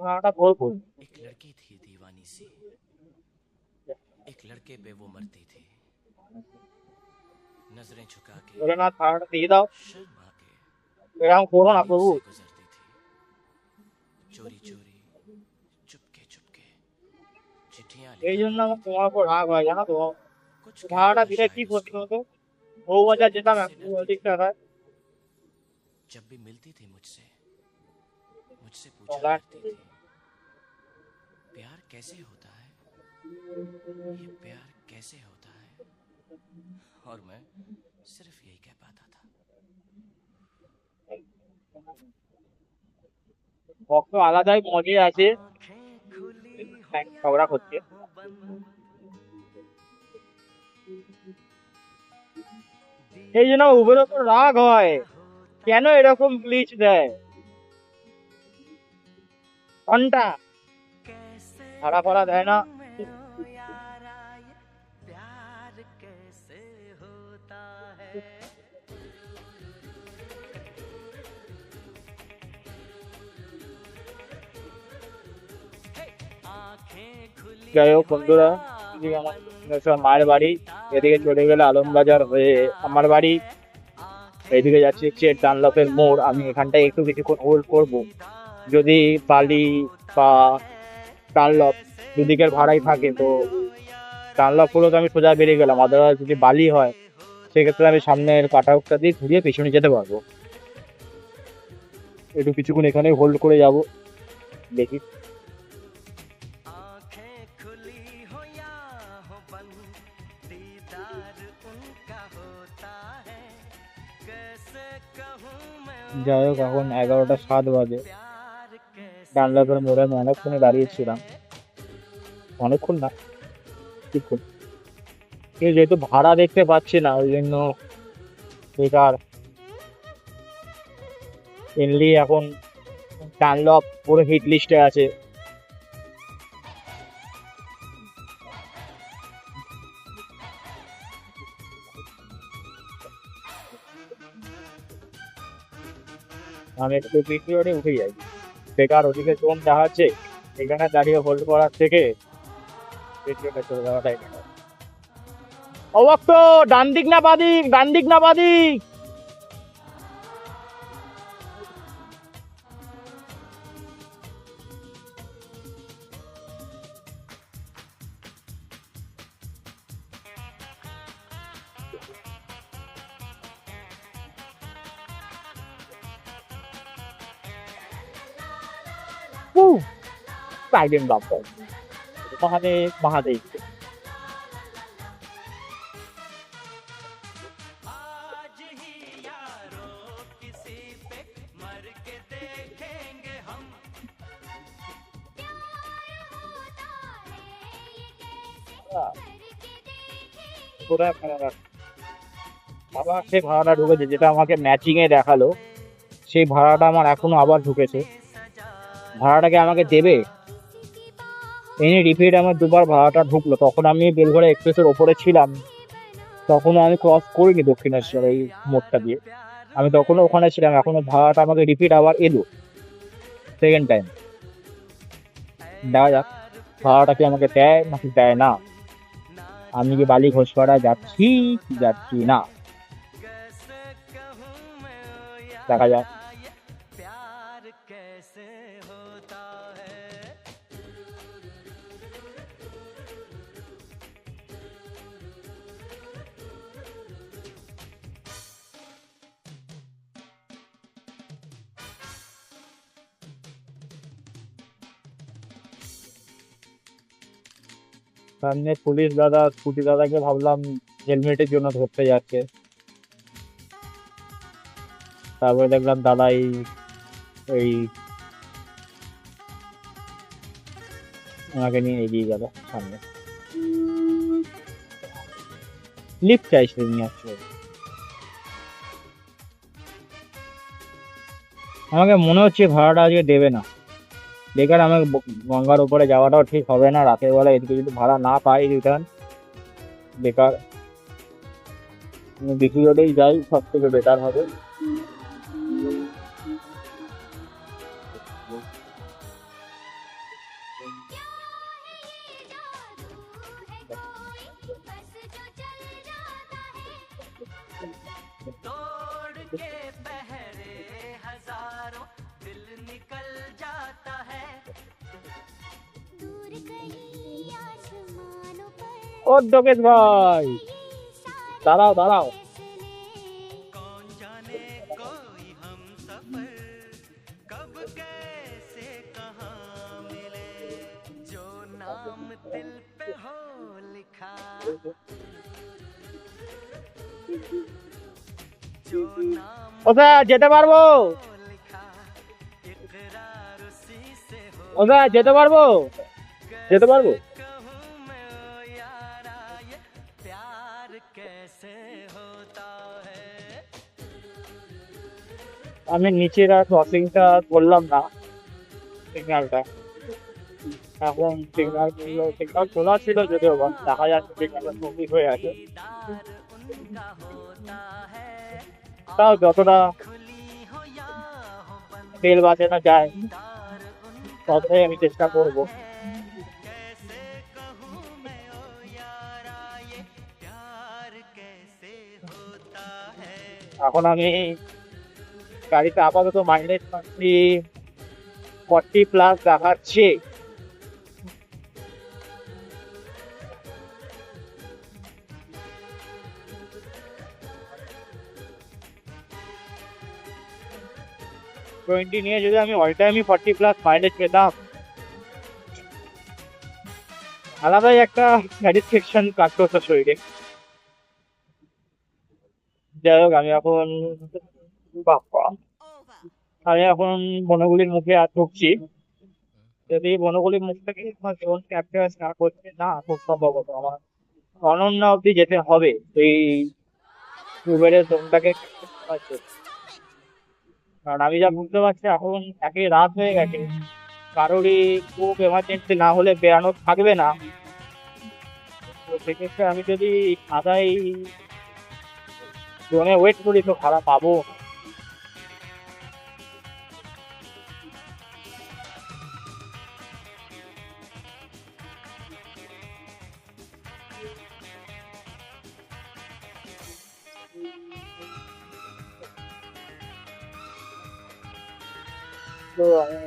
ভাড়াটা বলবো। एक लड़की थी दीवानी सी, एक लड़के पे वो मरती थी। नजरें झुका के, ভোলেনাথ ভাড়াটা দিয়ে দাও, शर्मा के এরকম করো না गलियों প্রভু। से गुजरती थी, चोरी चोरी, चुपके चुपके चिट्ठियां এই लिखा জন্য करती আমার थी। তোমার উপর রাগ হয়, জানো তো। कुछ कहते ভাড়াটা थे দিলে কি शायद করতে उसको, হতো, বউবাজার যেতাম मुझसे এখন डरती ঠিক थी। টাকায়। जब भी मिलती थी मुझसे पूछा करती थी, प्यार कैसे होता है, ये प्यार कैसे होता है। और मैं सिर्फ यही कह पाता था। ভক্ত আলাদাই মজে আছে, आंखें खुली हो या ঝগড়া করছে। हो बंद, এই জন্য दीदार উবের ওপর রাগ হয়, उनका होता কেন এরকম গ্লিচ দেয় ঘন্টা, कैसे ভাড়া ফাড়া দেয় না। कहूँ मैं ओ यारा, ये प्यार कैसे होता है। आंखें खुली যাই হোক हो বন্ধুরা, या এদিকে हो আমার बंद, সব মায়ের বাড়ি, এদিকে চলে গেলে আলমবাজার হয়ে আমার বাড়ি, এইদিকে যাচ্ছি হচ্ছে ডানলপের মোড়। আমি এখানটায় একটু কিছুক্ষণ হোল্ড করবো, যদি বালি বা ডানলপ দুদিকের ভাড়াই থাকে তো ডানলপ হলেও তো আমি সোজা বেরিয়ে গেলাম, আদারওয়াইজ যদি বালি হয় সেক্ষেত্রে আমি সামনের কাটাউটটা দিয়ে ঘুরিয়ে পেছনে যেতে পারবো। একটু কিছুক্ষণ এখানে হোল্ড করে যাব, দেখি। आंखें खुली हो या हो बंद, दीदार उनका होता है। कैसे कहूँ मैं ओ যাই হোক, এখন 11টা 7 বাজে। प्यार कैसे ডানলপের মোড়ে আমি অনেকক্ষণে দাঁড়িয়েছিলাম, অনেকক্ষণ না কিছুক্ষণ। কিন্তু যেহেতু ভাড়া দেখতে পাচ্ছি না ওই জন্য বেকার মেনলি এখন ডানলপ পুরো হিট লিস্টে আছে। আমি একটু পিরিয়ডে উঠে যাই, বেকার ওদিকে জোন দেখাচ্ছে, এখানে দাঁড়িয়ে হোল্ড করার থেকে পিরিয়ডে চলে যাওয়াটাই better। অবক্ত, ডান দিক না বাদিক, ডান দিক না বাদিক। সাইলেন্ট বাপ্পা, মহাদেব মহাদেব। आज ही यारो किसी पे मर के देखेंगे हम। কোথায় ভাড়া, আবার সেই ভাড়াটা ঢুকেছে যেটা আমাকে ম্যাচিং এ দেখালো, সেই ভাড়াটা আমার এখনো আবার ঢুকেছে। ভাড়াটাকে আমাকে দেবে, এনে রিপিট আমার দুবার ভাড়াটা ঢুকলো। তখন আমি বেলঘড়া এক্সপ্রেসের ওপরে ছিলাম, তখনও আমি ক্রস করিনি দক্ষিণেশ্বর এই মোড়টা দিয়ে, আমি তখনও ওখানে ছিলাম। এখনো ভাড়াটা আমাকে রিপিট আবার এলো সেকেন্ড টাইম। দেখা যাক ভাড়াটা কি আমাকে দেয় নাকি দেয় না। আমি কি বালি ঘোষপাড়া যাচ্ছি কি যাচ্ছি না, कैसे कहूँ मैं ओ দেখা যাক। यारा, ये प्यार कैसे होता है। সামনে পুলিশ দাদা, স্কুটি দাদাকে ভাবলাম হেলমেটের জন্য ধরতে যাচ্ছে, তারপরে দেখলাম দাদা এই এই ওনাকে নিয়ে এগিয়ে গেল সামনে। লিফট চাইছিল নিয়ে আসছে। আমাকে মনে হচ্ছে ভাড়াটা আজকে দেবে না, বেকার আমাকে গঙ্গার উপরে যাওয়াটাও ঠিক হবে না রাতের বেলা, এদিকে যদি ভাড়া না পাই রিটার্ন বেকার। বিক্রি রোডেই যাই, সব থেকে বেটার হবে। तोड़ के पहरे हजारों दिल निकल जाता है दूर कहीं आसमानों पर ও যোগেশ ভাই, দাঁড়াও দাঁড়াও। कौन जाने कोई हम सफर कब कैसे कहाँ मिले जो नाम दिल पे हो लिखा जो नाम ওদা যেতে পারবো? लिखा इकरार उसी से हो ওদা যেতে পারবো? যেতে পারবো? कहूँ मैं ओ यारा ये प्यार कैसे होता है আমি নিচের আর ক্রসিংটা করলাম না, সিগন্যালটা। এখন সিগন্যাল খোলা ছিল যদিও বা, দেখা যাচ্ছে সিগন্যালটা কমপ্লিট হয়ে আছে। दीदार उनका होता है তাও যতটা खुली हो या हो बंद তেল বাঁচানো যায় तार उनका ততটাই আমি চেষ্টা করব। कैसे कहूँ मैं ओ यारा ये प्यार कैसे होता है এখন আমি গাড়িতে আপাতত মাইলেজ পাচ্ছি 40+ দেখাচ্ছে। টোয়েন্টি নিয়ে যদি আমি অল টাইমই 40+ মাইলেজ পেতাম, আলাদাই একটা স্যাটিসফ্যাকশন কাজ করতো শরীরে। যাই হোক, আমি এখন বাপ্পা, আমি এখন বনগুলির মুখে আর ঢুকছি। যদি বনগুলির মুখ থেকে জোন ক্যাপচার না করছে, না খুব সম্ভবত আমার অনন্যা অব্দি যেতে হবে এই উবেরের জোনটাকে। কারণ আমি যা বুঝতে পারছি এখন একে রাত হয়ে গেছে, কারোরই খুব এমার্জেন্সি না হলে বেরানো থাকবে না। তো সেক্ষেত্রে আমি যদি আদায় জোনে ওয়েট করি তো ভাড়া পাবো। তো আমি